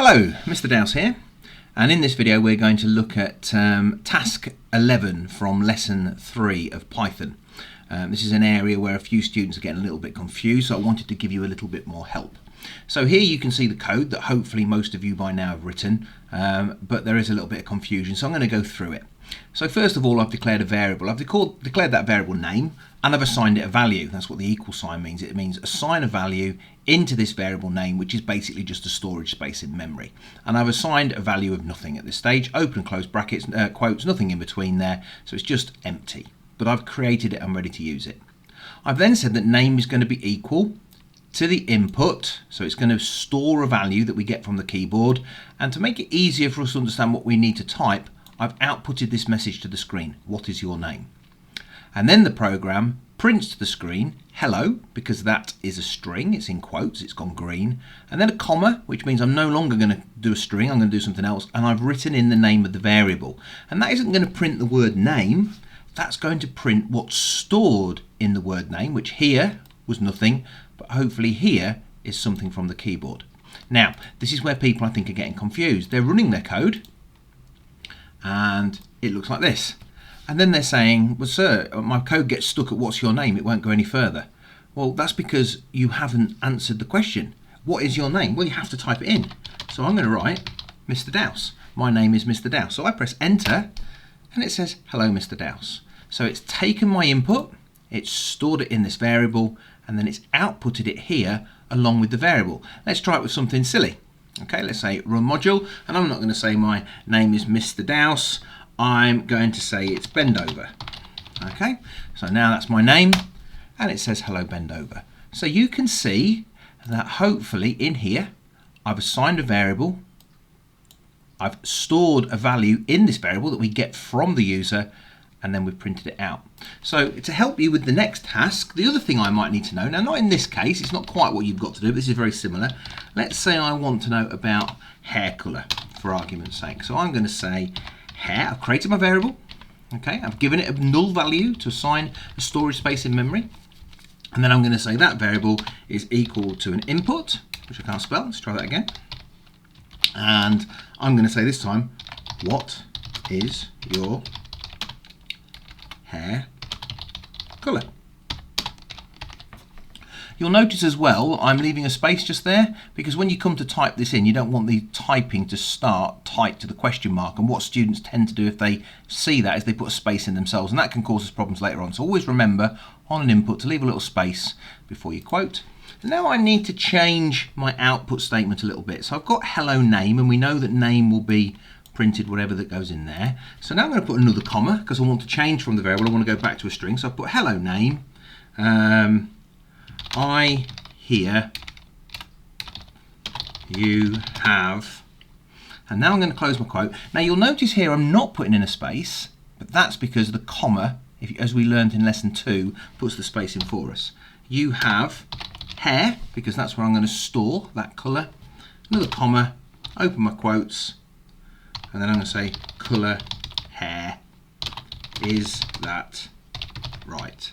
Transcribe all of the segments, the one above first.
Hello, Mr. Dowse here, and in this video we're going to look at task 11 from lesson 3 of Python. This is an area where a few students are getting a little bit confused, so I wanted to give you a little bit more help. So here you can see the code that hopefully most of you by now have written, but there is a little bit of confusion, so I'm going to go through it. So first of all, I've declared a variable. I've declared that variable name, and I've assigned it a value. That's what the equal sign means. It means assign a value into this variable name, which is basically just a storage space in memory. And I've assigned a value of nothing at this stage. Open and close brackets, quotes, nothing in between there. So it's just empty. But I've created it and ready to use it. I've then said that name is going to be equal to the input. So it's going to store a value that we get from the keyboard. And to make it easier for us to understand what we need to type, I've outputted this message to the screen. What is your name? And then the program prints to the screen hello, because that is a string, it's in quotes, it's gone green, and then a comma, which means I'm no longer going to do a string, I'm going to do something else, and I've written in the name of the variable. And that isn't going to print the word name, that's going to print what's stored in the word name, which here was nothing, but hopefully here is something from the keyboard. Now, this is where people I think are getting confused. They're running their code, and it looks like this. And then they're saying, well, sir, my code gets stuck at what's your name, it won't go any further. Well, that's because you haven't answered the question. What is your name? Well, you have to type it in. So I'm going to write Mr. Dowse. My name is Mr. Dowse. So I press enter, and it says, hello, Mr. Dowse. So it's taken my input, it's stored it in this variable, and then it's outputted it here along with the variable. Let's try it with something silly. Okay, let's say run module, and I'm not going to say my name is Mr. Dowse. I'm going to say it's Bendover. Okay, so now that's my name, and it says hello Bendover. So you can see that hopefully in here I've assigned a variable, I've stored a value in this variable that we get from the user, and then we've printed it out. So to help you with the next task, the other thing I might need to know, now not in this case, it's not quite what you've got to do, but this is very similar. Let's say I want to know about hair colour, for argument's sake. So I'm going to say hair, I've created my variable, okay, I've given it a null value to assign a storage space in memory, and then I'm going to say that variable is equal to an input, which I can't spell, let's try that again, and I'm going to say this time, what is your hair colour? You'll notice as well I'm leaving a space just there, because when you come to type this in, you don't want the typing to start typed to the question mark, and what students tend to do if they see that is they put a space in themselves, and that can cause us problems later on. So always remember on an input to leave a little space before you quote. Now I need to change my output statement a little bit. So I've got hello name, and we know that name will be printed whatever that goes in there. So now I'm going to put another comma because I want to change from the variable, I want to go back to a string. So I put hello name, I hear you have, and now I'm going to close my quote. Now you'll notice here I'm not putting in a space, but that's because the comma, as we learned in lesson 2, puts the space in for us. You have hair, because that's where I'm going to store that colour. Another comma, open my quotes, and then I'm going to say colour hair. Is that right?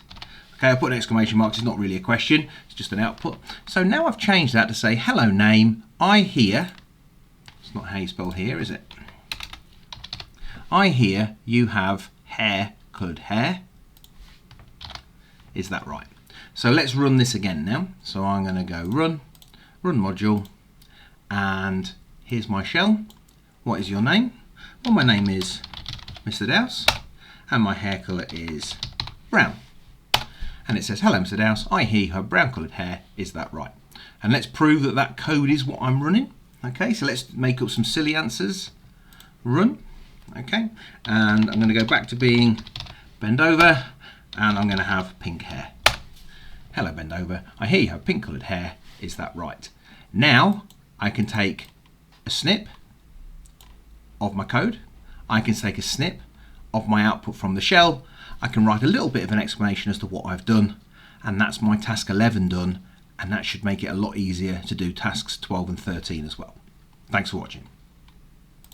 Okay, I put an exclamation mark, it's not really a question, it's just an output. So now I've changed that to say hello name, I hear, it's not how you spell here, is it? I hear you have hair, coloured hair. Is that right? So let's run this again now. So I'm going to go run module, and here's my shell. What is your name? Well, my name is Mr. Dowse, and my hair colour is brown. And it says, hello Mr. Dowse, I hear you have brown coloured hair, is that right? And let's prove that that code is what I'm running. Okay, so let's make up some silly answers. Run, okay, and I'm going to go back to being Bendover, and I'm going to have pink hair. Hello Bendover, I hear you have pink coloured hair, is that right? Now I can take a snip of my code, I can take a snip of my output from the shell, I can write a little bit of an explanation as to what I've done, and that's my task 11 done, and that should make it a lot easier to do tasks 12 and 13 as well. Thanks for watching.